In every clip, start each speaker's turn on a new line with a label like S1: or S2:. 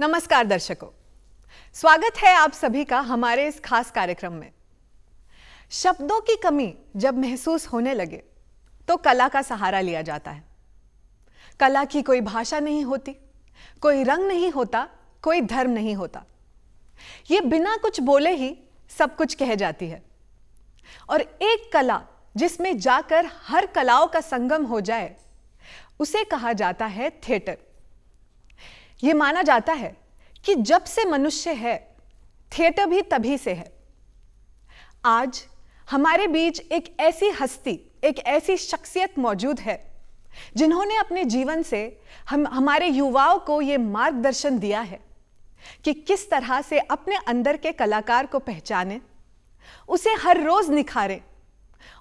S1: नमस्कार दर्शकों, स्वागत है आप सभी का हमारे इस खास कार्यक्रम में। शब्दों की कमी जब महसूस होने लगे तो कला का सहारा लिया जाता है। कला की कोई भाषा नहीं होती, कोई रंग नहीं होता, कोई धर्म नहीं होता। ये बिना कुछ बोले ही सब कुछ कह जाती है। और एक कला जिसमें जाकर हर कलाओं का संगम हो जाए, उसे कहा जाता है थिएटर। यह माना जाता है कि जब से मनुष्य है, थिएटर भी तभी से है। आज हमारे बीच एक ऐसी हस्ती, एक ऐसी शख्सियत मौजूद है जिन्होंने अपने जीवन से हमारे युवाओं को यह मार्गदर्शन दिया है कि किस तरह से अपने अंदर के कलाकार को पहचानें, उसे हर रोज निखारें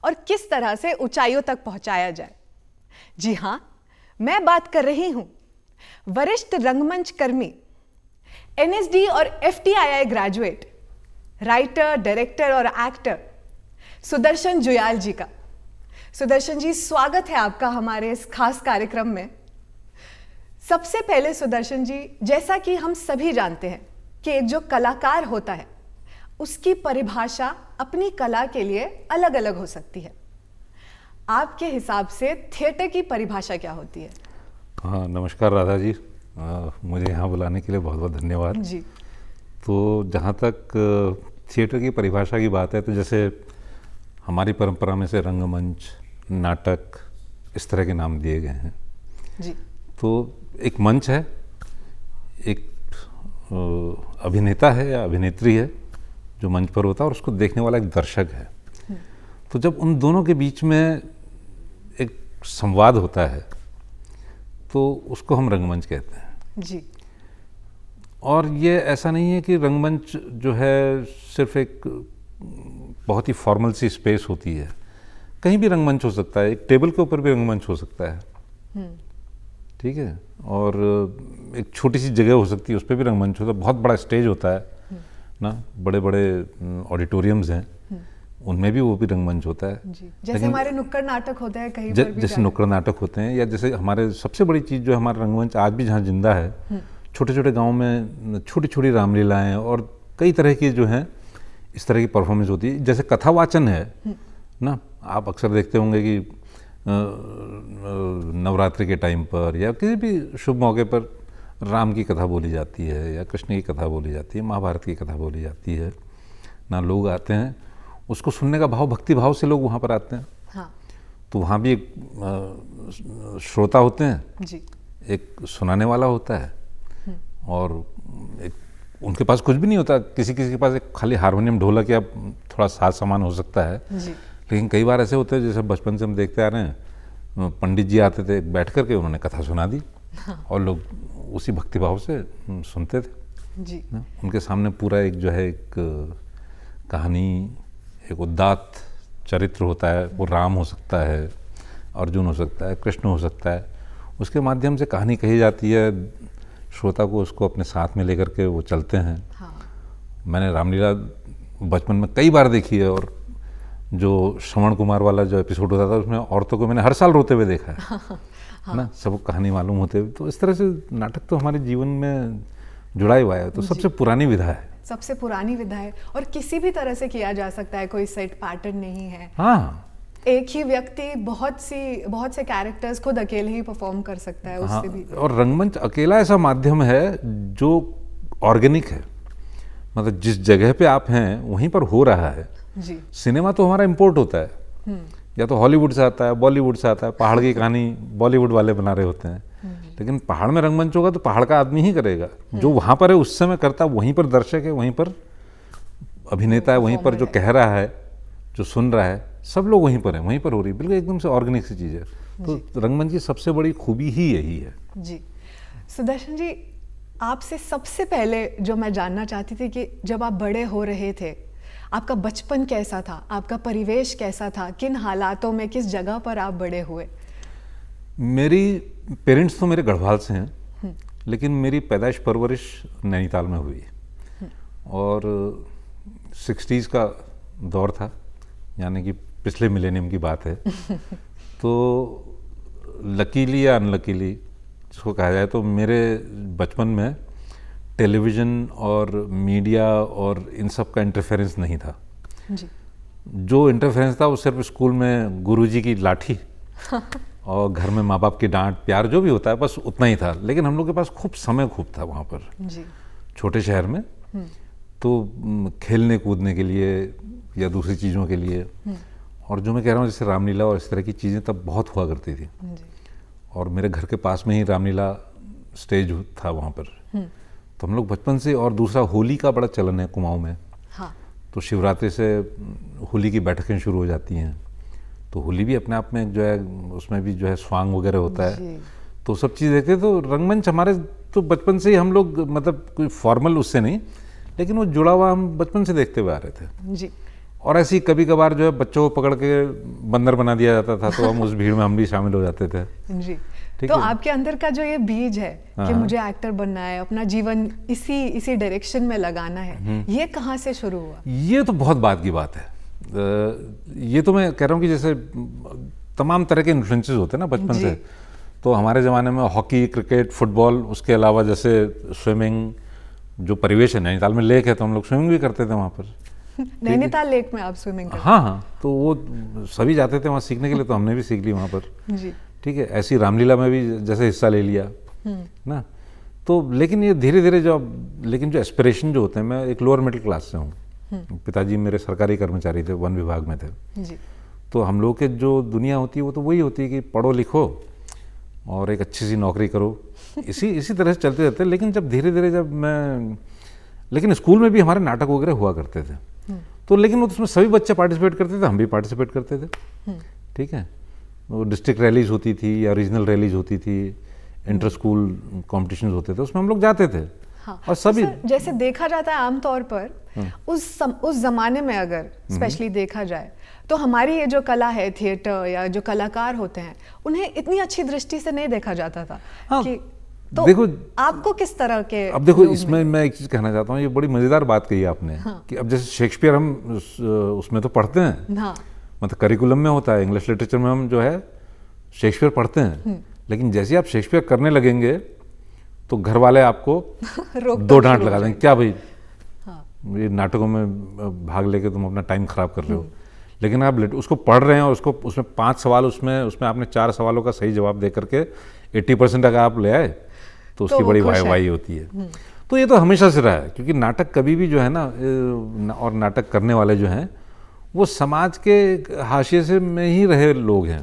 S1: और किस तरह से ऊंचाइयों तक पहुंचाया जाए। जी हां, मैं बात कर रही हूं वरिष्ठ रंगमंच कर्मी, एनएसडी और एफटीआईआई ग्रेजुएट, राइटर, डायरेक्टर और एक्टर सुदर्शन जुयाल जी का। सुदर्शन जी, स्वागत है आपका हमारे इस खास कार्यक्रम में। सबसे पहले सुदर्शन जी, जैसा कि हम सभी जानते हैं कि एक जो कलाकार होता है उसकी परिभाषा अपनी कला के लिए अलग अलग हो सकती है। आपके हिसाब से थिएटर की परिभाषा क्या होती है?
S2: हाँ, नमस्कार राधा जी, मुझे यहाँ बुलाने के लिए बहुत बहुत धन्यवाद
S1: जी।
S2: तो जहाँ तक थिएटर की परिभाषा की बात है, तो जैसे हमारी परंपरा में से रंगमंच, नाटक, इस तरह के नाम दिए गए हैं
S1: जी।
S2: तो एक मंच है, एक अभिनेता है या अभिनेत्री है जो मंच पर होता है, और उसको देखने वाला एक दर्शक है। तो जब उन दोनों के बीच में एक संवाद होता है तो उसको हम रंगमंच कहते हैं।
S1: जी।
S2: और ये ऐसा नहीं है कि रंगमंच जो है सिर्फ एक बहुत ही फॉर्मल सी स्पेस होती है। कहीं भी रंगमंच हो सकता है, एक टेबल के ऊपर भी रंगमंच हो सकता है, ठीक है। और एक छोटी सी जगह हो सकती है, उस पर भी रंगमंच होता है। बहुत बड़ा स्टेज होता है ना, बड़े बड़े ऑडिटोरियम्स हैं, उनमें भी वो भी रंगमंच होता है।
S1: जी। जैसे हमारे नुक्कड़ नाटक होते हैं कहीं पर भी,
S2: जैसे नुक्कड़ नाटक होते हैं, या जैसे हमारे सबसे बड़ी चीज़ जो हमारा रंगमंच आज भी जहाँ जिंदा है, छोटे छोटे गाँव में छोटी छोटी रामलीलाएँ और कई तरह की जो हैं इस तरह की परफॉर्मेंस होती है। जैसे कथावाचन है ना, आप अक्सर देखते होंगे कि नवरात्रि के टाइम पर या किसी भी शुभ मौके पर राम की कथा बोली जाती है या कृष्ण की कथा बोली जाती है, महाभारत की कथा बोली जाती है ना। लोग आते हैं, उसको सुनने का भाव, भक्ति भाव से लोग वहाँ पर आते हैं।
S1: हाँ।
S2: तो वहाँ भी एक श्रोता होते हैं
S1: जी।
S2: एक सुनाने वाला होता है, और एक उनके पास कुछ भी नहीं होता। किसी किसी के पास एक खाली हारमोनियम, ढोलक या थोड़ा साज सामान हो सकता है।
S1: जी।
S2: लेकिन कई बार ऐसे होते हैं, जैसे बचपन से हम देखते आ रहे हैं, पंडित जी आते थे, बैठ करके उन्होंने कथा सुना दी। हाँ। और लोग उसी भक्तिभाव से सुनते थे।
S1: जी।
S2: ना, उनके सामने पूरा एक जो है एक कहानी, एक उदात्त चरित्र होता है। वो राम हो सकता है, अर्जुन हो सकता है, कृष्ण हो सकता है। उसके माध्यम से कहानी कही जाती है, श्रोता को उसको अपने साथ में लेकर के वो चलते हैं।
S1: हाँ। मैंने
S2: रामलीला बचपन में कई बार देखी है, और जो श्रवण कुमार वाला जो एपिसोड होता था उसमें औरतों को मैंने हर साल रोते हुए देखा है। हाँ। ना, सबको कहानी मालूम होते हुए। तो इस तरह से नाटक तो हमारे जीवन में जुड़ा ही हुआ है। तो सबसे पुरानी विधा है,
S1: सबसे पुरानी विधा है, और किसी भी तरह से किया जा सकता है, कोई सेट पैटर्न नहीं है।
S2: हाँ,
S1: एक ही व्यक्ति बहुत से कैरेक्टर्स खुद अकेले ही परफॉर्म कर सकता है।
S2: हाँ,
S1: उससे भी। और
S2: रंगमंच अकेला ऐसा माध्यम है जो ऑर्गेनिक है, मतलब जिस जगह पे आप हैं वहीं पर हो रहा है।
S1: जी।
S2: सिनेमा तो हमारा इंपोर्ट होता है, या तो हॉलीवुड से आता है, बॉलीवुड से आता है। पहाड़ की कहानी बॉलीवुड वाले बना रहे होते हैं, लेकिन पहाड़ में रंगमंच होगा तो पहाड़ का आदमी ही करेगा। जो वहाँ पर है उस समय करता, वहीं पर दर्शक है, वहीं पर अभिनेता है, वहीं पर जो कह रहा है, जो सुन रहा है, सब लोग वहीं पर हैं, वहीं पर हो रही है। बिल्कुल एकदम से ऑर्गेनिक सी चीज़ है। तो रंगमंच की सबसे बड़ी खूबी ही यही है।
S1: जी। सुदर्शन जी, आपसे सबसे पहले जो मैं जानना चाहती थी कि जब आप बड़े हो रहे थे, आपका बचपन कैसा था, आपका परिवेश कैसा था, किन हालातों में, किस जगह पर आप बड़े हुए? मेरी
S2: पेरेंट्स तो मेरे गढ़वाल से हैं, लेकिन मेरी पैदाइश परवरिश नैनीताल में हुई, और 60s का दौर था, यानी कि पिछले मिलेनियम की बात है। तो लकीली या अनलकीली जिसको कहा जाए, तो मेरे बचपन में टेलीविज़न और मीडिया और इन सब का इंटरफेरेंस नहीं था।
S1: जी।
S2: जो इंटरफेरेंस था वो सिर्फ स्कूल में गुरुजी की लाठी और घर में माँ बाप की डांट प्यार जो भी होता है, बस उतना ही था। लेकिन हम लोग के पास खूब समय खूब था वहाँ पर,
S1: जी।
S2: छोटे शहर में। तो खेलने कूदने के लिए या दूसरी चीज़ों के लिए, और जो मैं कह रहा हूँ जैसे रामलीला और इस तरह की चीज़ें तब बहुत हुआ करती थी।
S1: जी।
S2: और मेरे घर के पास में ही रामलीला स्टेज था वहाँ पर। तो हम लोग बचपन से, और दूसरा होली का बड़ा चलन है कुमाऊँ में।
S1: हाँ।
S2: तो शिवरात्रि से होली की बैठकें शुरू हो जाती हैं। तो होली भी अपने आप में जो है, उसमें भी जो है स्वांग वगैरह होता है। तो सब चीज़ देखते। तो रंगमंच हमारे तो बचपन से ही हम लोग, मतलब कोई फॉर्मल उससे नहीं, लेकिन वो जुड़ा हुआ हम बचपन से देखते हुए आ रहे थे।
S1: जी।
S2: और ऐसे ही कभी कभार जो है बच्चों को पकड़ के बंदर बना दिया जाता था, तो हम उस भीड़ में हम भी शामिल हो जाते थे।
S1: जी।
S2: ठीक
S1: तो
S2: है?
S1: आपके अंदर का जो ये बीज है कि मुझे एक्टर बनना है, अपना जीवन इसी डायरेक्शन में लगाना है, ये कहाँ से शुरू हुआ?
S2: ये तो बहुत बाद की बात है। ये तो मैं कह रहा हूँ कि जैसे तमाम तरह के इन्फ्लुएंसेस होते हैं ना बचपन से। तो हमारे ज़माने में हॉकी, क्रिकेट, फुटबॉल, उसके अलावा जैसे स्विमिंग, जो परिवेश है नैनीताल में लेक है, तो हम लोग स्विमिंग भी करते थे वहाँ पर।
S1: नैनीताल लेक में आप स्विमिंग करते?
S2: हाँ हाँ, तो वो सभी जाते थे वहाँ सीखने के लिए, तो हमने भी सीख ली वहाँ पर।
S1: जी।
S2: ठीक है। ऐसी रामलीला में भी जैसे हिस्सा ले लिया ना। तो लेकिन ये धीरे धीरे लेकिन जो एस्पिरेशन जो होते हैं, मैं एक लोअर मिडिल क्लास से हूँ। पिताजी मेरे सरकारी कर्मचारी थे, वन विभाग में थे।
S1: जी।
S2: तो हम लोग के जो दुनिया होती है वो तो वही होती है कि पढ़ो लिखो और एक अच्छी सी नौकरी करो, इसी तरह से चलते रहते। लेकिन जब धीरे धीरे लेकिन स्कूल में भी हमारे नाटक वगैरह हुआ करते थे। तो लेकिन उसमें सभी बच्चे पार्टिसिपेट करते थे, हम भी पार्टिसिपेट करते थे। ठीक है। वो डिस्ट्रिक्ट रैलीज होती थी या रीजनल रैलीज होती थी, इंटर स्कूल कॉम्पिटिशन्स होते थे, उसमें हम लोग जाते थे।
S1: हाँ।
S2: और सभी
S1: तो जैसे देखा जाता है आमतौर पर उस जमाने में अगर स्पेशली देखा जाए तो हमारी ये जो कला है, थिएटर या जो कलाकार होते हैं, उन्हें इतनी अच्छी दृष्टि से नहीं देखा जाता था।
S2: हाँ,
S1: कि तो
S2: देखो
S1: आपको किस तरह के,
S2: अब देखो इसमें मैं एक चीज़ कहना चाहता हूँ, ये बड़ी मज़ेदार बात कही आपने।
S1: हाँ।
S2: कि अब जैसे शेक्सपियर हम उसमें तो पढ़ते हैं,
S1: हाँ।
S2: मतलब करिकुलम में होता है, इंग्लिश लिटरेचर में हम जो है शेक्सपियर पढ़ते हैं। लेकिन जैसे आप शेक्सपियर करने लगेंगे तो घर वाले आपको दो डांट लगा देंगे, क्या भाई ये नाटकों में भाग लेके तुम अपना टाइम खराब कर रहे हो। लेकिन आप उसको पढ़ रहे हैं और उसमें 5 सवाल, उसमें आपने 4 सवालों का सही जवाब दे करके 80% अगर आप ले आए तो उसकी बड़ी वाहवाही होती है। तो ये तो हमेशा से रहा है, क्योंकि नाटक कभी भी जो है ना, और नाटक करने वाले जो हैं वो समाज के हाशिए से में ही रहे लोग हैं।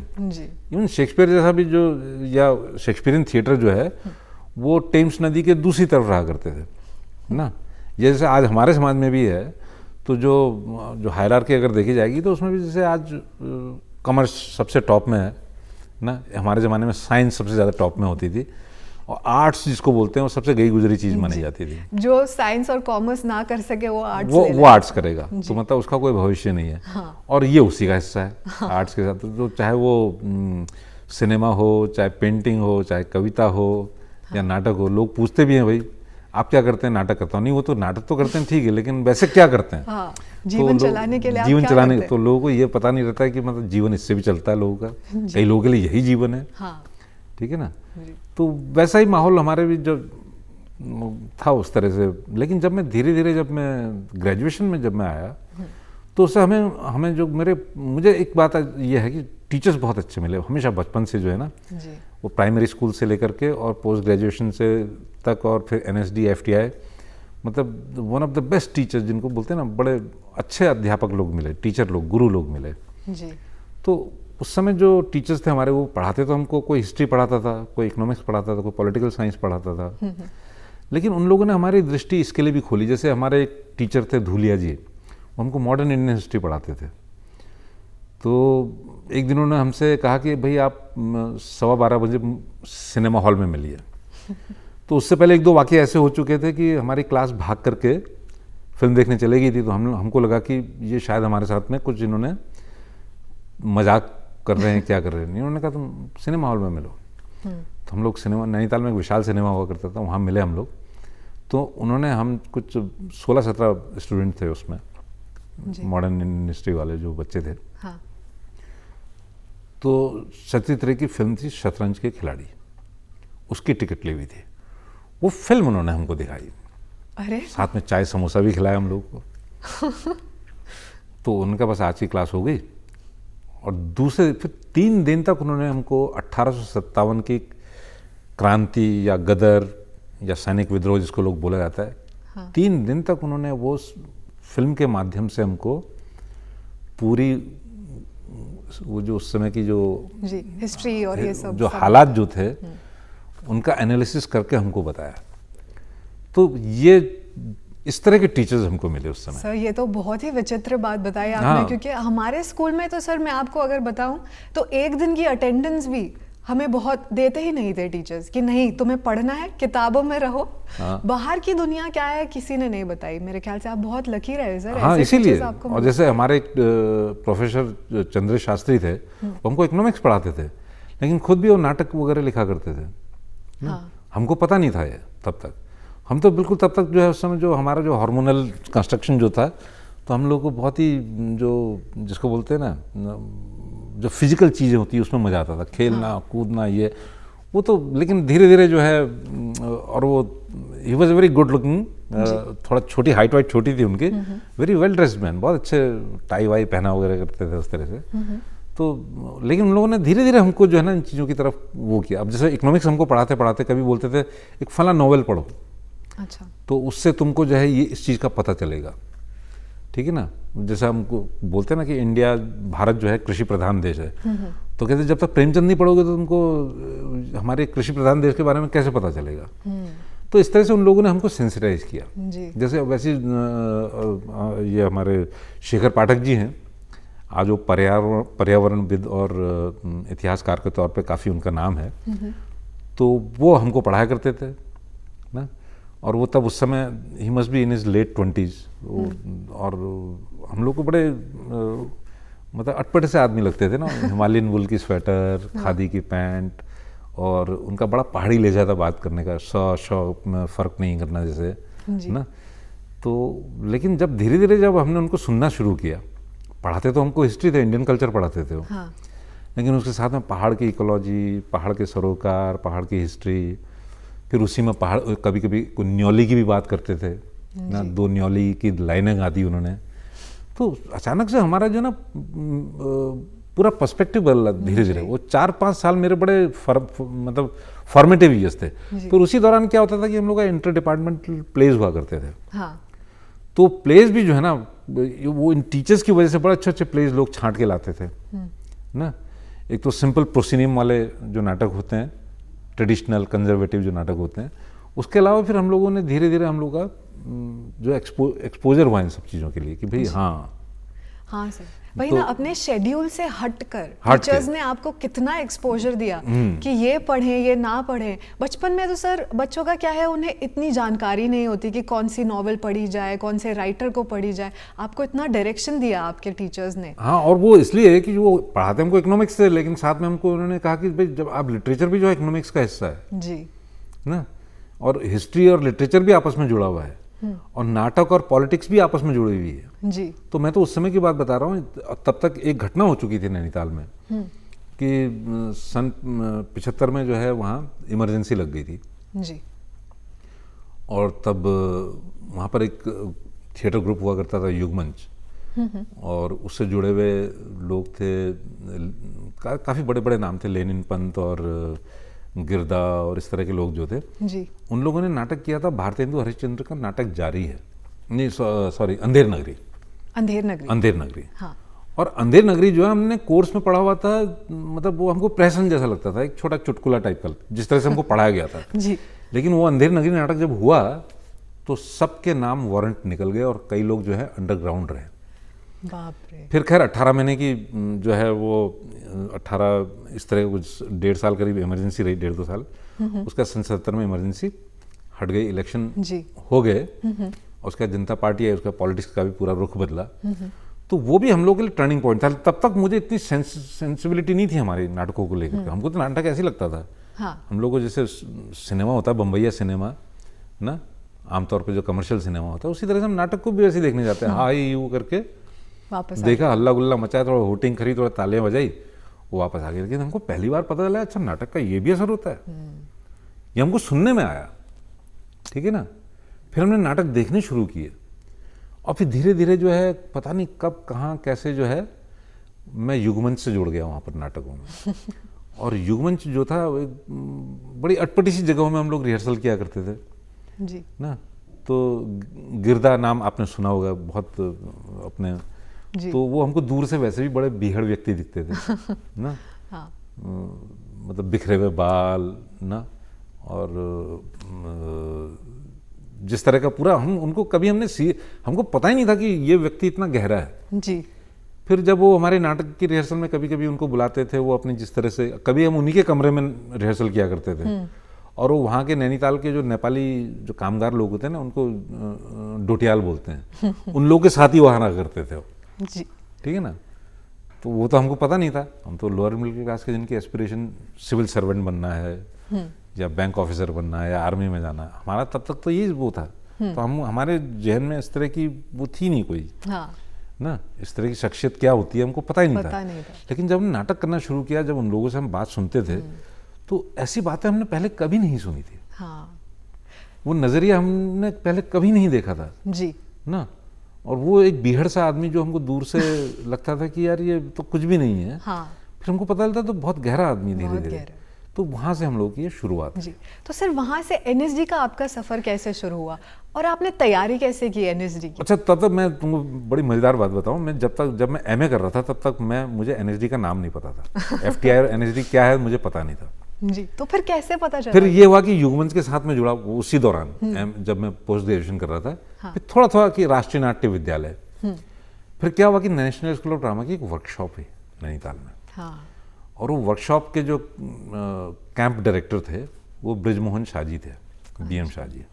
S2: इवन शेक्सपियर जैसा भी जो, या शेक्सपियरियन थिएटर जो है वो टेम्स नदी के दूसरी तरफ रहा करते थे ना। जैसे आज हमारे समाज में भी है, तो जो हायरार्की अगर देखी जाएगी तो उसमें भी जैसे आज कॉमर्स सबसे टॉप में है ना। हमारे ज़माने में साइंस सबसे ज़्यादा टॉप में होती थी, और आर्ट्स जिसको बोलते हैं वो सबसे गई गुजरी चीज़ मानी जाती थी।
S1: जो साइंस और कॉमर्स ना कर सके वो आर्ट्स
S2: वो आर्ट्स करेगा, तो मतलब उसका कोई भविष्य नहीं है।
S1: हाँ।
S2: और ये उसी का हिस्सा है। आर्ट्स के साथ तो चाहे वो सिनेमा हो, चाहे पेंटिंग हो, चाहे कविता हो या नाटक हो, लोग पूछते भी हैं भाई आप क्या करते हैं? नाटक करता हूँ। नहीं, वो तो नाटक तो करते हैं ठीक है, लेकिन वैसे क्या करते हैं?
S1: हाँ, जीवन चलाने के लिए
S2: जीवन चलाने, तो लोगों को ये पता नहीं रहता है कि मतलब जीवन इससे भी चलता है लोगों का। कई लोगों के लिए यही जीवन है।
S1: हाँ।
S2: ठीक है ना। तो वैसा ही माहौल हमारे भी जो था उस तरह से। लेकिन जब मैं धीरे धीरे जब मैं ग्रेजुएशन में जब मैं आया तो उससे हमें जो मुझे एक बात ये है कि टीचर्स बहुत अच्छे मिले हमेशा बचपन से जो है ना। वो प्राइमरी स्कूल से लेकर के और पोस्ट ग्रेजुएशन से तक, और फिर NSD FTI, मतलब one of the best teachers जिनको बोलते हैं ना, बड़े अच्छे अध्यापक लोग मिले, टीचर लोग, गुरु लोग मिले
S1: जी।
S2: तो उस समय जो टीचर्स थे हमारे, वो पढ़ाते तो हमको, कोई हिस्ट्री पढ़ाता था, कोई इकोनॉमिक्स पढ़ाता था, कोई पॉलिटिकल साइंस पढ़ाता था। लेकिन उन लोगों ने हमारी दृष्टि इसके लिए भी खोली। जैसे हमारे एक टीचर थे धूलिया जी, वो हमको मॉडर्न इंडियन हिस्ट्री पढ़ाते थे। तो एक दिन उन्होंने हमसे कहा कि भाई आप 12:15 बजे सिनेमा हॉल में मिलिए। तो उससे पहले 1-2 वाक़ये ऐसे हो चुके थे कि हमारी क्लास भाग करके फिल्म देखने चले गई थी। तो हमको लगा कि ये शायद हमारे साथ में कुछ इन्होंने मजाक कर रहे हैं, क्या कर रहे हैं। उन्होंने कहा तुम सिनेमा हॉल में मिलो। तो हम लोग सिनेमा, नैनीताल में एक विशाल सिनेमा हुआ करता था, वहाँ मिले हम लोग। तो उन्होंने, हम कुछ 16-17 स्टूडेंट थे उसमें, मॉडर्न इंडियन हिस्ट्री वाले जो बच्चे थे।
S1: हाँ।
S2: तो सत्यजीत रे की फिल्म थी शतरंज के खिलाड़ी, उसकी टिकट ली हुई थी। वो फिल्म उन्होंने हमको दिखाई।
S1: अरे
S2: साथ में चाय समोसा भी खिलाया हम लोग को। तो उनका बस आज की क्लास हो गई। और दूसरे फिर 3 दिन तक उन्होंने हमको 1857 की क्रांति या गदर या सैनिक विद्रोह जिसको लोग बोला जाता है,
S1: हाँ।
S2: 3 दिन तक उन्होंने वो फिल्म के माध्यम से हमको पूरी वो जो उस समय की जो
S1: जी हिस्ट्री और ये सब
S2: जो हालात जो थे उनका एनालिसिस करके हमको बताया। तो ये इस तरह के टीचर्स हमको मिले उस समय।
S1: सर ये तो बहुत ही विचित्र बात बताई आपने।
S2: हाँ।
S1: क्योंकि हमारे स्कूल में तो सर मैं आपको अगर बताऊं तो एक दिन की अटेंडेंस भी हमें बहुत देते ही नहीं थे टीचर्स, कि नहीं तुम्हें पढ़ना है, किताबों में रहो।
S2: हाँ।
S1: बाहर की दुनिया क्या है किसी ने नहीं बताई। मेरे ख्याल से आप बहुत लकी रहे सर।
S2: हाँ
S1: ऐसे
S2: इसीलिए।
S1: teachers आपको
S2: और जैसे हमारे एक प्रोफेसर चंद्र शास्त्री थे, वो हमको इकोनॉमिक्स पढ़ाते थे, लेकिन खुद भी वो नाटक वगैरह लिखा करते थे ना?
S1: हाँ।
S2: हमको पता नहीं था ये तब तक। हम तो बिल्कुल तब तक जो है उस समय जो हमारा जो हार्मोनल कंस्ट्रक्शन जो था, तो हम लोग को बहुत ही जो जिसको बोलते हैं ना जो फिजिकल चीज़ें होती है उसमें मज़ा आता था, खेलना
S1: हाँ।
S2: कूदना ये वो तो। लेकिन धीरे धीरे जो है और वो he was very good looking, थोड़ा छोटी हाइट वाइट छोटी थी उनकी, वेरी वेल ड्रेस्ड मैन, बहुत अच्छे टाई वाई पहना वगैरह करते थे उस तरह से। तो लेकिन उन लोगों ने धीरे धीरे हमको जो है ना इन चीज़ों की तरफ वो किया। अब जैसे इकोनॉमिक्स हमको पढ़ाते पढ़ाते कभी बोलते थे एक फला नॉवेल पढ़ो,
S1: अच्छा, तो
S2: उससे तुमको जो है ये इस चीज़ का पता चलेगा, ठीक है ना। जैसे हमको बोलते हैं ना कि इंडिया भारत जो है कृषि प्रधान देश है, तो कहते जब तक प्रेमचंद नहीं पढ़ोगे तो तुमको हमारे कृषि प्रधान देश के बारे में कैसे पता चलेगा। तो इस तरह से उन लोगों ने हमको सेंसिटाइज किया। जैसे वैसे ये हमारे शेखर पाठक जी हैं, आज वो पर्यावरणविद और इतिहासकार के तौर पे काफ़ी उनका नाम है। तो वो हमको पढ़ाया करते थे ना, और वो तब उस समय ही must be in his late 20s। और हम लोग को बड़े मतलब अटपटे से आदमी लगते थे ना, हिमालयन वुल की स्वेटर, खादी की पैंट, और उनका बड़ा पहाड़ी लहजा था बात करने का, में फ़र्क नहीं करना जैसे ना। तो लेकिन जब धीरे धीरे जब हमने उनको सुनना शुरू किया, पढ़ाते तो हमको हिस्ट्री थे, इंडियन कल्चर पढ़ाते थे वो,
S1: हाँ।
S2: लेकिन उसके साथ में पहाड़ की इकोलॉजी, पहाड़ के सरोकार, पहाड़ की हिस्ट्री, फिर उसी में पहाड़ कभी कभी न्योली की भी बात करते थे ना, 2 न्योली की लाइनें गा दी उन्होंने। तो अचानक से हमारा जो ना पूरा पर्सपेक्टिव बदला धीरे धीरे। वो 4-5 साल मेरे बड़े मतलब फॉर्मेटिव ईयर्स थे। फिर उसी दौरान क्या होता था कि हम लोग का इंटर डिपार्टमेंटल प्लेज हुआ करते थे।
S1: हाँ।
S2: तो प्लेज भी जो है ना वो इन टीचर्स की वजह से बड़े अच्छे अच्छे प्लेज लोग छांट के लाते थे ना। एक तो सिंपल प्रोसिनियम वाले जो नाटक होते हैं, ट्रेडिशनल कंजर्वेटिव जो नाटक होते हैं, उसके अलावा फिर हम लोगों ने धीरे धीरे हम लोग का जो एक्सपोजर हुआ इन सब चीज़ों के लिए कि भाई
S1: हाँ सर, वही
S2: तो
S1: ना, अपने शेड्यूल से हटकर टीचर्स ने आपको कितना एक्सपोजर दिया कि ये पढ़ें ये ना पढ़ें। बचपन में तो सर बच्चों का क्या है, उन्हें इतनी जानकारी नहीं होती कि कौन सी नॉवेल पढ़ी जाए, कौन से राइटर को पढ़ी जाए। आपको इतना डायरेक्शन दिया आपके टीचर्स ने।
S2: हाँ, और वो इसलिए है कि वो पढ़ाते हमको इकोनॉमिक्स से, लेकिन साथ में हमको उन्होंने कहा कि भाई जब आप लिटरेचर भी जो है इकोनॉमिक्स का हिस्सा है
S1: जी
S2: ना, और हिस्ट्री और लिटरेचर भी आपस में जुड़ा हुआ है, और नाटक और पॉलिटिक्स भी आपस में जुड़ी हुई है
S1: जी।
S2: तो मैं तो उस समय की बात बता रहा हूँ। तब तक एक घटना हो चुकी थी नैनीताल में कि सन 75 में जो है वहाँ इमरजेंसी लग गई थी
S1: जी। और
S2: तब वहाँ पर एक थिएटर ग्रुप हुआ करता था युगमंच, और उससे जुड़े हुए लोग थे, काफ़ी बड़े बड़े नाम थे, लेनिन पंत और गिरदा और इस तरह के लोग जो थे
S1: जी।
S2: उन लोगों ने नाटक किया था भारतेंदु हरिश्चंद्र का नाटक जारी है, नहीं सॉरी अंधेर नगरी। अंधेर नगरी।
S1: हाँ।
S2: और अंधेर नगरी जो है हमने कोर्स में पढ़ा हुआ था, मतलब वो हमको प्रहसन जैसा लगता था, एक छोटा चुटकुला टाइप का जिस तरह से हमको पढ़ाया गया था
S1: जी।
S2: लेकिन वो अंधेर नगरी नाटक जब हुआ तो सबके नाम वारंट निकल गए और कई लोग जो है अंडरग्राउंड रहे।
S1: बाप रे।
S2: फिर खैर 18 महीने की जो है वो 18 इस तरह कुछ 1.5 साल करीब इमरजेंसी रही, 1.5-2 साल। उसका सन 77 में इमरजेंसी हट गई, इलेक्शन हो गए, उसका जनता पार्टी है, उसका पॉलिटिक्स का भी पूरा रुख बदला। तो वो भी हम लोग के लिए टर्निंग पॉइंट था। तब तक मुझे इतनी सेंसिबिलिटी नहीं थी हमारे नाटकों को लेकर। हमको तो नाटक ऐसे लगता था,
S1: हाँ।
S2: हम लोग को जैसे सिनेमा होता है बम्बईया सिनेमा ना, आमतौर पे जो कमर्शियल सिनेमा होता है, उसी तरह से हम नाटक को भी वैसे देखने जाते हैं। हाई यू करके
S1: वापस
S2: देखा, हल्ला गुल्ला मचाया, थोड़ा होटिंग खरी, थोड़ा तालियां बजाई, वो वापस आ गए। लेकिन हमको पहली बार पता चला अच्छा नाटक का ये भी असर होता है, ये हमको सुनने में आया, ठीक है ना। फिर हमने नाटक देखने शुरू किए और फिर धीरे धीरे जो है पता नहीं कब कहाँ कैसे जो है मैं युगमंच से जुड़ गया वहाँ पर नाटकों में। और युगमंच जो था वो एक बड़ी अटपटी सी जगहों में हम लोग रिहर्सल किया करते थे
S1: जी
S2: ना। तो गिरदा नाम आपने सुना होगा बहुत अपने,
S1: जी।
S2: तो वो हमको दूर से वैसे भी बड़े बीहड़ व्यक्ति दिखते थे ना।
S1: हाँ
S2: मतलब बिखरे हुए बाल ना, और जिस तरह का पूरा हम उनको कभी हमको पता ही नहीं था कि ये व्यक्ति इतना गहरा है।
S1: जी
S2: फिर जब वो हमारे नाटक की रिहर्सल में कभी कभी उनको बुलाते थे, वो अपने जिस तरह से, कभी हम उन्हीं के कमरे में रिहर्सल किया करते थे, और वो वहाँ के नैनीताल के जो नेपाली जो कामगार लोग होते हैं ना, उनको डोटियाल बोलते हैं, उन लोगों के साथ ही वहाँ रहा करते थे वो।
S1: जी
S2: ठीक है ना। तो वो तो हमको पता नहीं था, हम तो लोअर मिडिल क्लास के जिनकी एस्पिरेशन सिविल सर्वेंट बनना है या बैंक ऑफिसर बनना है या आर्मी में जाना है, हमारा तब तक तो यही वो था। तो हम हमारे जहन में इस तरह की वो थी नहीं कोई
S1: हाँ
S2: ना, इस तरह की शख्सियत क्या होती है हमको पता ही नहीं था। लेकिन जब हमने नाटक करना शुरू किया, जब उन लोगों से हम बात सुनते थे, तो ऐसी बातें हमने पहले कभी नहीं सुनी थी।
S1: हाँ
S2: वो नजरिया हमने पहले कभी नहीं देखा था
S1: जी
S2: ना। और वो एक बीहड़ सा आदमी जो हमको दूर से लगता था कि यार ये तो कुछ भी नहीं है,
S1: हाँ
S2: फिर हमको पता चलता तो बहुत गहरा आदमी धीरे
S1: बहुत
S2: धीरे।
S1: गहरा।
S2: तो वहाँ से हम लोग की ये शुरुआत।
S1: जी तो सर वहाँ से एनएसडी का आपका सफर कैसे शुरू हुआ और आपने तैयारी कैसे की एनएसडी की?
S2: अच्छा, तब तक मैं तुमको बड़ी मजेदार बात बताऊं, मैं जब मैं एमए कर रहा था तब तक मुझे एनएसडी का नाम नहीं पता था। एफटीआई और एनएसडी क्या है मुझे पता नहीं था।
S1: जी तो फिर कैसे पता चला?
S2: फिर ये हुआ कि युगमंच के साथ में जुड़ा उसी दौरान, जब मैं पोस्ट ग्रेजुएशन कर रहा था।
S1: हाँ।
S2: फिर थोड़ा थोड़ा कि राष्ट्रीय नाट्य विद्यालय, फिर क्या हुआ कि नेशनल स्कूल ऑफ ड्रामा की एक वर्कशॉप हुई नैनीताल में।
S1: हाँ
S2: और वो वर्कशॉप के जो कैंप डायरेक्टर थे वो ब्रिजमोहन शाह जी थे, बीएम शाह जी।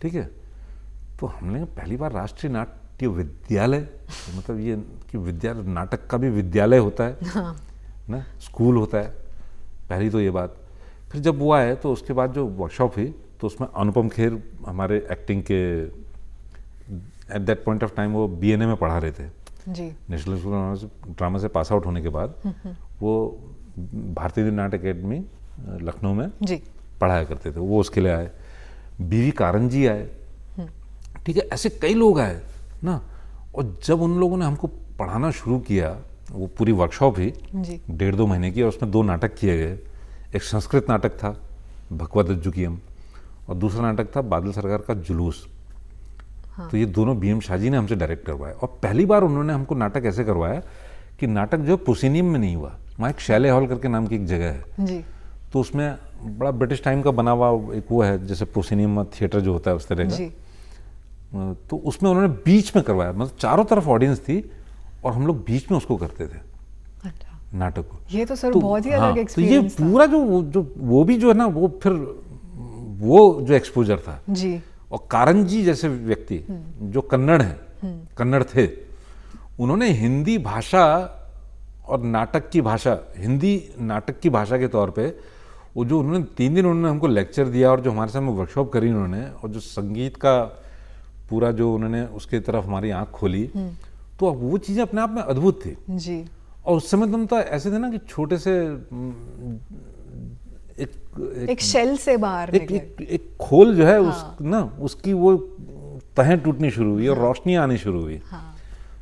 S2: ठीक है। तो हमने पहली बार राष्ट्रीय नाट्य विद्यालय, मतलब ये कि विद्यालय, नाटक का भी विद्यालय होता है
S1: हाँ
S2: ना, स्कूल होता है, पहली तो ये बात। फिर जब वो आए तो उसके बाद जो वर्कशॉप हुई तो उसमें अनुपम खेर हमारे एक्टिंग के, at that point of time वो बीएनए में पढ़ा रहे थे
S1: जी
S2: नेशनल स्कूल ऑफ ड्रामा से पास आउट होने के बाद वो भारतीय नाट्य अकेडमी लखनऊ में
S1: जी
S2: पढ़ाया करते थे। वो उसके लिए आए, बीवी कारन जी आए, ठीक है, ऐसे कई लोग आए ना। और जब उन लोगों ने हमको पढ़ाना शुरू किया, वो पूरी वर्कशॉप ही
S1: जी
S2: 1.5-2 महीने की, और उसमें 2 नाटक किए गए। एक संस्कृत नाटक था भगवत अज्जुकियम, और दूसरा नाटक था बादल सरकार का जुलूस।
S1: हाँ।
S2: तो ये दोनों बीएम शाह जी ने हमसे डायरेक्ट करवाया। और पहली बार उन्होंने हमको नाटक ऐसे करवाया कि नाटक जो प्रोसिनियम में नहीं हुआ, वहाँ एक शैले हॉल करके नाम की एक जगह है
S1: जी
S2: तो उसमें बड़ा ब्रिटिश टाइम का बना हुआ एक वो है, जैसे प्रोसिनियम थिएटर जो होता है उस तरह
S1: जी
S2: का। तो उसमें उन्होंने बीच में करवाया, मतलब चारों तरफ ऑडियंस थी और हम लोग बीच में उसको करते थे
S1: अच्छा
S2: नाटक को।
S1: ये तो सर
S2: तो
S1: बहुत ही
S2: हाँ,
S1: अलग
S2: तो ये
S1: एक्सपीरियंस था।
S2: पूरा जो वो भी जो है ना, वो फिर वो जो एक्सपोजर था।
S1: जी
S2: और कारन जी जैसे व्यक्ति जो कन्नड़ हैं, कन्नड़ थे, उन्होंने हिंदी भाषा और नाटक की भाषा, हिंदी नाटक की भाषा के तौर पे वो जो उन्होंने 3 दिन उन्होंने हमको लेक्चर दिया और जो हमारे सामने वर्कशॉप करी उन्होंने, और जो संगीत का पूरा जो उन्होंने उसके तरफ हमारी आंख खोली, तो अब वो चीज़ें अपने आप में अद्भुत थी।
S1: जी
S2: और उस समय तुम तो ऐसे थे ना कि छोटे से
S1: एक शेल से बाहर
S2: एक,
S1: निकले।
S2: एक खोल जो है
S1: हाँ।
S2: उस ना उसकी वो तहें टूटनी शुरू हुई और रोशनी आनी शुरू हुई।
S1: हाँ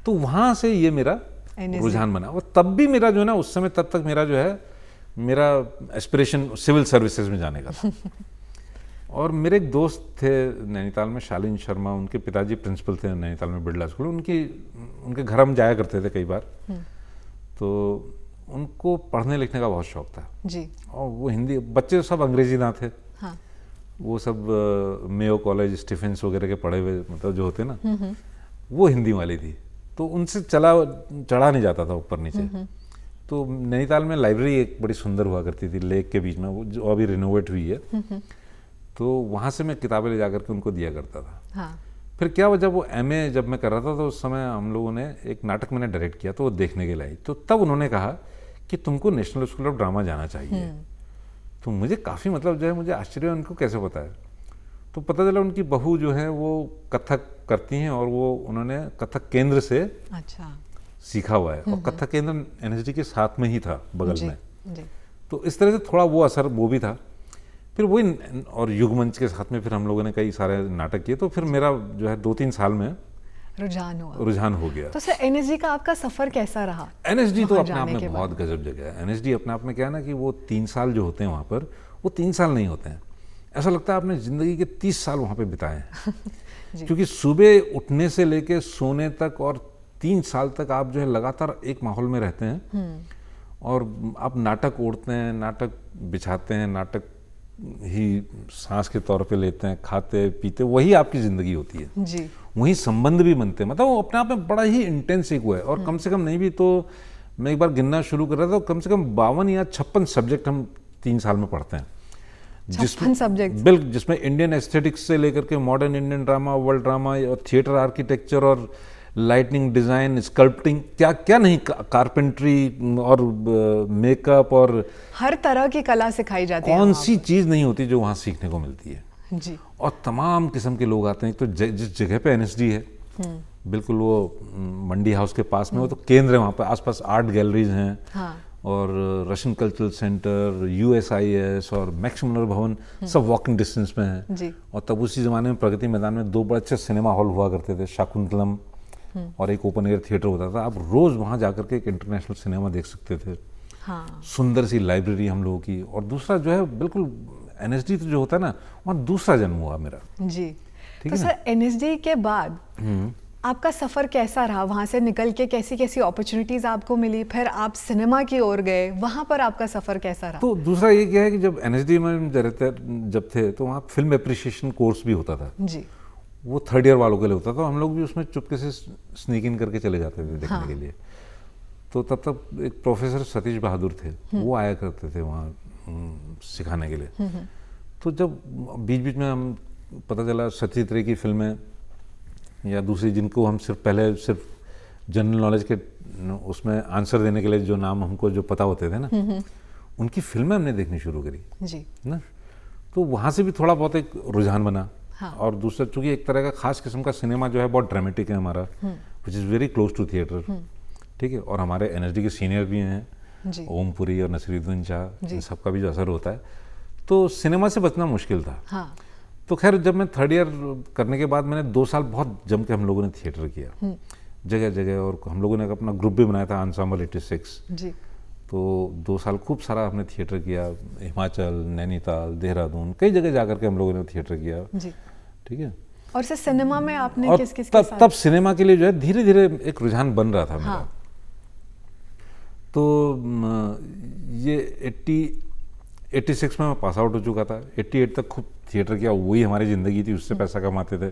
S2: तो वहां से ये मेरा
S1: NSD
S2: रुझान बना। और तब भी मेरा जो है ना, उस समय तब तक मेरा जो है, मेरा एस्पिरेशन सिविल सर्विसेज में जाने का था। और मेरे एक दोस्त थे नैनीताल में, शालीन शर्मा, उनके पिताजी प्रिंसिपल थे नैनीताल में बिरला स्कूल। उनके घर हम जाया करते थे कई बार। तो उनको पढ़ने लिखने का बहुत शौक था।
S1: जी
S2: और वो हिंदी, बच्चे सब अंग्रेजी ना थे,
S1: हाँ
S2: वो सब मेयो कॉलेज, स्टीफेंस वगैरह के पढ़े हुए, मतलब जो होते ना, वो हिंदी वाली थी। तो उनसे चढ़ा नहीं जाता था ऊपर नीचे। तो नैनीताल में लाइब्रेरी एक बड़ी सुंदर हुआ करती थी लेक के बीच में, वो जो अभी रिनोवेट हुई है। तो वहाँ से मैं किताबें ले जा करके उनको दिया करता था।
S1: हाँ
S2: फिर क्या हुआ, जब वो एमए जब मैं कर रहा था तो उस समय हम लोगों ने एक नाटक मैंने डायरेक्ट किया, तो वो देखने के लिए आई। तो तब उन्होंने कहा कि तुमको नेशनल स्कूल ऑफ ड्रामा जाना चाहिए। तो मुझे काफ़ी, मतलब जो है, मुझे आश्चर्य है उनको कैसे पता है। तो पता चला उनकी बहू जो है वो कथक करती हैं, और वो उन्होंने कथक केंद्र से
S1: अच्छा
S2: सीखा हुआ है, और कथक केंद्र एनएसडी के साथ में ही था, बगल
S1: जी
S2: में।
S1: जी
S2: तो इस तरह से थोड़ा वो असर वो भी था। फिर वही और युगमंच के साथ में फिर हम लोगों ने कई सारे नाटक किए, तो फिर मेरा जो है 2-3 साल में रुझान हो गया।
S1: तो सर एनएसडी का आपका सफर कैसा रहा?
S2: एनएसडी तो अपने आप में बहुत गजब जगह है। एनएसडी अपने आप में क्या है ना कि वो 3 साल जो होते हैं वहाँ पर, वो 3 साल नहीं होते हैं, ऐसा लगता है आपने ज़िंदगी के 30 साल वहाँ पे बिताए हैं। क्योंकि सुबह उठने से लेके सोने तक और 3 साल तक आप जो है लगातार एक माहौल में रहते हैं, और आप नाटक ओढ़ते हैं, नाटक बिछाते हैं, नाटक ही सांस के तौर पे लेते हैं, खाते पीते, वही आपकी ज़िंदगी होती है
S1: जी।
S2: वही संबंध भी बनते हैं, मतलब वो अपने आप में बड़ा ही इंटेंस एक हुआ है। और कम से कम नहीं भी तो मैं एक बार गिनना शुरू कर रहा था, तो कम से कम 52 या 56 सब्जेक्ट हम 3 साल में पढ़ते हैं,
S1: 56 सब्जेक्ट,
S2: बिल्कुल, जिसमें इंडियन एस्थेटिक्स से लेकर के modern Indian drama, world drama और थिएटर आर्किटेक्चर और लाइटनिंग डिज़ाइन, स्कल्पटिंग, क्या क्या नहीं, कारपेंट्री और मेकअप, और
S1: हर तरह की कला सिखाई जाती है।
S2: कौन सी चीज़ नहीं होती जो वहाँ सीखने को मिलती है
S1: जी।
S2: और तमाम किस्म के लोग आते हैं। तो जिस जगह पे एनएसडी है, बिल्कुल वो मंडी हाउस के पास में, वो तो केंद्र है, वहाँ पे आसपास आर्ट गैलरीज हैं,
S1: हाँ।
S2: और रशियन कल्चरल सेंटर, यूएसआईएस और मैक्स मुनर भवन सब वॉकिंग डिस्टेंस में है
S1: जी।
S2: और तब उसी ज़माने में प्रगति मैदान में 2 बड़े अच्छे सिनेमा हॉल हुआ करते थे, शाकुंतलम और एक ओपन एयर थिएटर होता था। आप रोज़ वहाँ जाकर के एक इंटरनेशनल सिनेमा देख सकते थे।
S1: हाँ।
S2: सुंदर सी लाइब्रेरी हम लोगों की। और दूसरा जो है बिल्कुल एनएसडी तो जो होता है ना, वहाँ दूसरा जन्म हुआ मेरा।
S1: जी। तो सर एनएसडी के बाद आपका सफर कैसा रहा? वहां से निकल के कैसी कैसी अपॉर्चुनिटीज आपको मिली, फिर आप सिनेमा की ओर गए, वहां पर आपका सफर कैसा रहा?
S2: तो दूसरा ये क्या है कि जब एनएसडी में जब थे तो वहाँ फिल्म एप्रिसिएशन कोर्स भी होता था
S1: जी।
S2: वो 3rd ईयर वालों के लिए होता था। हम लोग भी उसमें चुपके से स्नीक इन करके चले जाते थे देखने के लिए। तो तब तक एक प्रोफेसर सतीश बहादुर थे, वो आया करते थे वहाँ सिखाने के लिए। तो जब बीच बीच में हम पता चला सचित्र की फिल्में या दूसरी जिनको हम पहले सिर्फ जनरल नॉलेज के उसमें आंसर देने के लिए जो नाम हमको जो पता होते थे ना, उनकी फिल्में हमने देखनी शुरू करी
S1: जी
S2: ना। तो वहाँ से भी थोड़ा बहुत एक रुझान बना।
S1: हाँ।
S2: और दूसरा चूंकि एक तरह का खास किस्म का सिनेमा जो है बहुत ड्रामेटिक है हमारा, which is very close to theatre, ठीक है। और हमारे एनएसडी के सीनियर भी हैं, ओमपुरी और नसीरुद्दीन शाह, इन सबका भी जो असर होता है, तो सिनेमा से बचना मुश्किल था।
S1: हाँ।
S2: तो खैर जब मैं 3rd ईयर करने के बाद मैंने 2 साल बहुत जम के हम लोगों ने थिएटर किया जगह जगह, और हम लोगों ने अपना ग्रुप भी बनाया था एंसेंबल 86
S1: जी।
S2: तो 2 साल खूब सारा हमने थिएटर किया, हिमाचल, नैनीताल, देहरादून, कई जगह जाकर के हम लोगों ने थिएटर किया जी, ठीक है।
S1: और से सिनेमा में आपने किस किस
S2: के साथ? तब सिनेमा के लिए जो है धीरे धीरे एक रुझान बन रहा था मेरा।
S1: हाँ।
S2: तो ये 86 में मैं पास आउट हो चुका था। 88 तक खूब थिएटर किया, वही हमारी ज़िंदगी थी, उससे पैसा कमाते थे,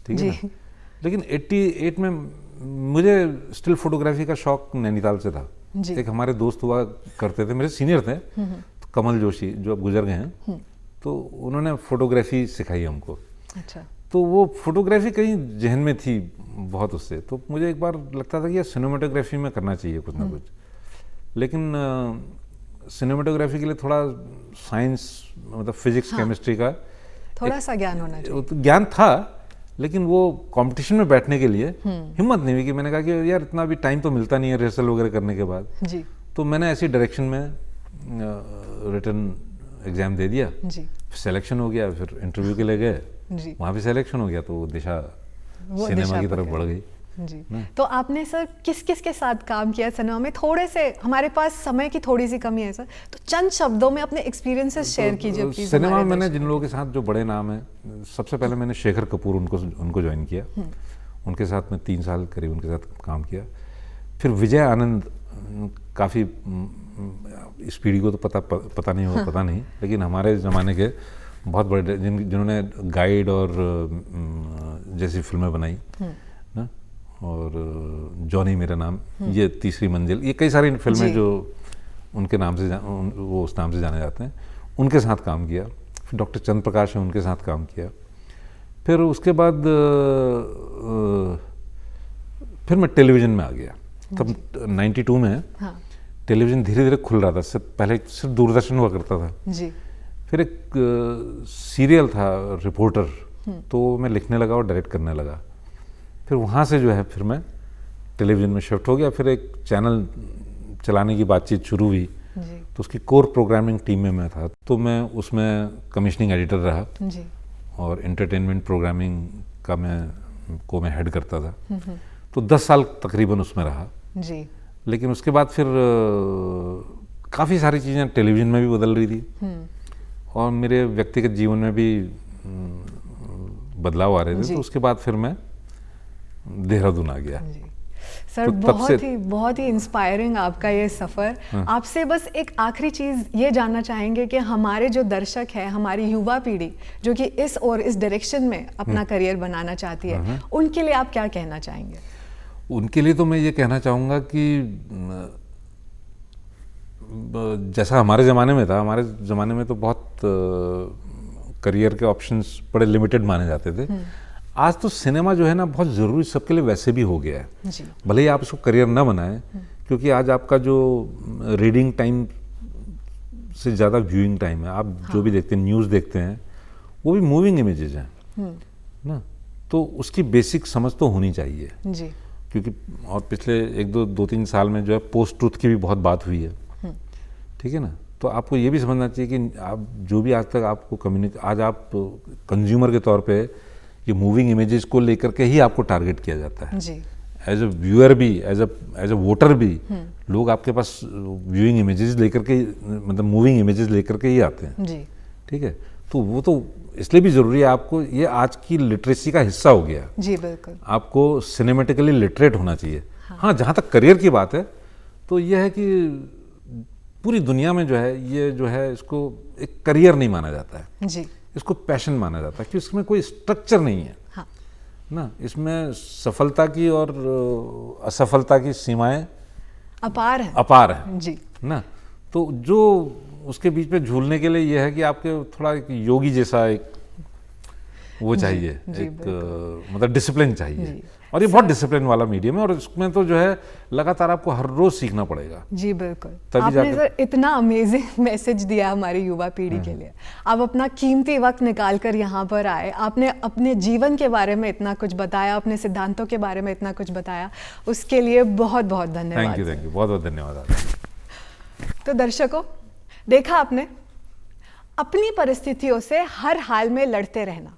S2: ठीक है ना। लेकिन 88 में मुझे स्टिल फोटोग्राफी का शौक नैनीताल से था। एक हमारे दोस्त हुआ करते थे, मेरे सीनियर थे, तो कमल जोशी जो अब गुजर गए हैं, तो उन्होंने फोटोग्राफी सिखाई हमको।
S1: अच्छा। तो
S2: वो फोटोग्राफी कहीं जहन में थी बहुत उससे, तो मुझे एक बार लगता था कि यार सिनेमाटोग्राफी में करना चाहिए कुछ ना कुछ। लेकिन सिनेमाटोग्राफी के लिए थोड़ा साइंस मतलब फिजिक्स, केमिस्ट्री का
S1: थोड़ा सा ज्ञान होना चाहिए।
S2: तो ज्ञान था, लेकिन वो कंपटीशन में बैठने के लिए हिम्मत नहीं हुई कि मैंने कहा कि यार इतना भी टाइम तो मिलता नहीं है रिहर्सल वगैरह करने के बाद
S1: जी।
S2: तो मैंने ऐसी डायरेक्शन में रिटन एग्जाम दे दिया
S1: जी।
S2: सिलेक्शन हो गया, फिर इंटरव्यू के लिए गए, वहाँ भी सिलेक्शन हो गया, तो वो दिशा सिनेमा की तरफ बढ़ गई
S1: जी। तो आपने सर किस किस के साथ काम किया सिनेमा में? थोड़े से, हमारे पास समय की थोड़ी सी कमी है सर, तो चंद शब्दों में अपने एक्सपीरियंसेस शेयर कीजिए प्लीज।
S2: सिनेमा में मैंने जिन लोगों के साथ जो बड़े नाम हैं, सबसे पहले मैंने शेखर कपूर उनको ज्वाइन किया, उनके साथ मैं 3 साल करीब उनके साथ काम किया। फिर विजय आनंद, काफ़ी इस पीढ़ी को तो पता नहीं होगा, पता नहीं, लेकिन हमारे ज़माने के बहुत बड़े जिन्होंने गाइड और जैसी फिल्में बनाई ना, और जॉनी मेरा नाम, ये तीसरी मंजिल, ये कई सारी फिल्में जो उनके नाम से वो उस नाम से जाने जाते हैं, उनके साथ काम किया। फिर डॉक्टर चंद्र प्रकाश है, उनके साथ काम किया। फिर उसके बाद फिर मैं टेलीविज़न में आ गया। तब 92 में टेलीविज़न धीरे धीरे खुल रहा था, पहले सिर्फ दूरदर्शन हुआ करता था
S1: जी।
S2: फिर एक सीरियल था रिपोर्टर, तो मैं लिखने लगा और डायरेक्ट करने लगा। फिर वहाँ से जो है फिर मैं टेलीविज़न में शिफ्ट हो गया। फिर एक चैनल चलाने की बातचीत शुरू हुई
S1: जी
S2: तो उसकी कोर प्रोग्रामिंग टीम में मैं था, तो मैं उसमें कमिश्निंग एडिटर रहा
S1: जी
S2: और एंटरटेनमेंट प्रोग्रामिंग का मैं हेड करता था। तो 10 साल तकरीबन उसमें रहा।
S1: जी
S2: लेकिन उसके बाद फिर काफ़ी सारी चीज़ें टेलीविज़न में भी बदल रही थी और मेरे व्यक्तिगत जीवन में भी बदलाव आ रहे थे।
S1: जी।
S2: तो उसके बाद फिर मैं देहरादून आ गया।
S1: जी सर,
S2: तो तब से
S1: बहुत ही इंस्पायरिंग आपका ये सफ़र। आपसे बस एक आखिरी चीज़ ये जानना चाहेंगे कि हमारे जो दर्शक हैं, हमारी युवा पीढ़ी जो कि इस डायरेक्शन में अपना करियर बनाना चाहती है, उनके लिए आप क्या कहना चाहेंगे?
S2: उनके लिए तो मैं ये कहना चाहूँगा कि जैसा हमारे ज़माने में था, हमारे ज़माने में तो बहुत करियर के ऑप्शंस बड़े लिमिटेड माने जाते थे। आज तो सिनेमा जो है ना बहुत ज़रूरी सबके लिए वैसे भी हो गया है।
S1: जी
S2: भले ही आप इसको करियर ना बनाएं, क्योंकि आज आपका जो रीडिंग टाइम से ज़्यादा व्यूइंग टाइम है। आप जो भी देखते हैं, न्यूज़ देखते हैं, वो भी मूविंग इमेजेस हैं ना, तो उसकी बेसिक समझ तो होनी चाहिए।
S1: जी
S2: क्योंकि और पिछले 1-2-3 साल में जो है पोस्ट ट्रुथ की भी बहुत बात हुई है, ठीक है ना। तो आपको ये भी समझना चाहिए कि आप जो भी आज तक आपको आज आप कंज्यूमर के तौर पे ये मूविंग इमेजेस को लेकर के ही आपको टारगेट किया जाता है।
S1: जी
S2: एज अ व्यूअर भी, एज अ वोटर भी, लोग आपके पास व्यूइंग इमेजेस लेकर के, मतलब मूविंग इमेजेस लेकर के ही आते हैं।
S1: जी
S2: ठीक है, तो वो तो इसलिए भी ज़रूरी है। आपको ये आज की लिटरेसी का हिस्सा हो गया।
S1: जी बिल्कुल।
S2: आपको सिनेमेटिकली लिटरेट होना चाहिए। हाँ, जहाँ तक करियर की बात है तो ये है कि पूरी दुनिया में जो है ये जो है इसको एक करियर नहीं माना जाता है।
S1: जी
S2: इसको पैशन माना जाता है कि इसमें कोई स्ट्रक्चर नहीं है।
S1: हाँ
S2: ना, इसमें सफलता की और असफलता की सीमाएं अपार है
S1: जी
S2: ना। तो जो उसके बीच में झूलने के लिए यह है कि आपके थोड़ा एक योगी जैसा एक वो चाहिए, एक मतलब डिसिप्लिन चाहिए। और ये बहुत डिसिप्लिन वाला मीडियम है और इसमें तो जो है लगातार आपको हर रोज सीखना पड़ेगा।
S1: जी बिल्कुल। आपने सर इतना अमेजिंग मैसेज दिया हमारी युवा पीढ़ी के लिए। आप अपना कीमती वक्त निकाल कर यहाँ पर आए, आपने अपने जीवन के बारे में इतना कुछ बताया, अपने सिद्धांतों के बारे में इतना कुछ बताया, उसके लिए बहुत बहुत धन्यवाद।
S2: थैंक यू, बहुत बहुत धन्यवाद।
S1: तो दर्शकों, देखा आपने, अपनी परिस्थितियों से हर हाल में लड़ते रहना,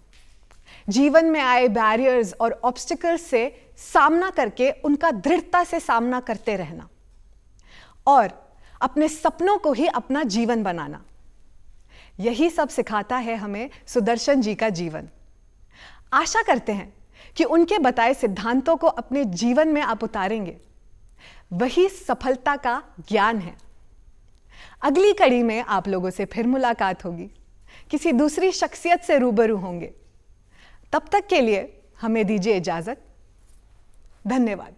S1: जीवन में आए बैरियर्स और ऑब्स्टिकल्स से सामना करके उनका दृढ़ता से सामना करते रहना और अपने सपनों को ही अपना जीवन बनाना, यही सब सिखाता है हमें सुदर्शन जी का जीवन। आशा करते हैं कि उनके बताए सिद्धांतों को अपने जीवन में आप उतारेंगे, वही सफलता का ज्ञान है। अगली कड़ी में आप लोगों से फिर मुलाकात होगी, किसी दूसरी शख्सियत से रूबरू होंगे। तब तक के लिए हमें दीजिए इजाजत। धन्यवाद।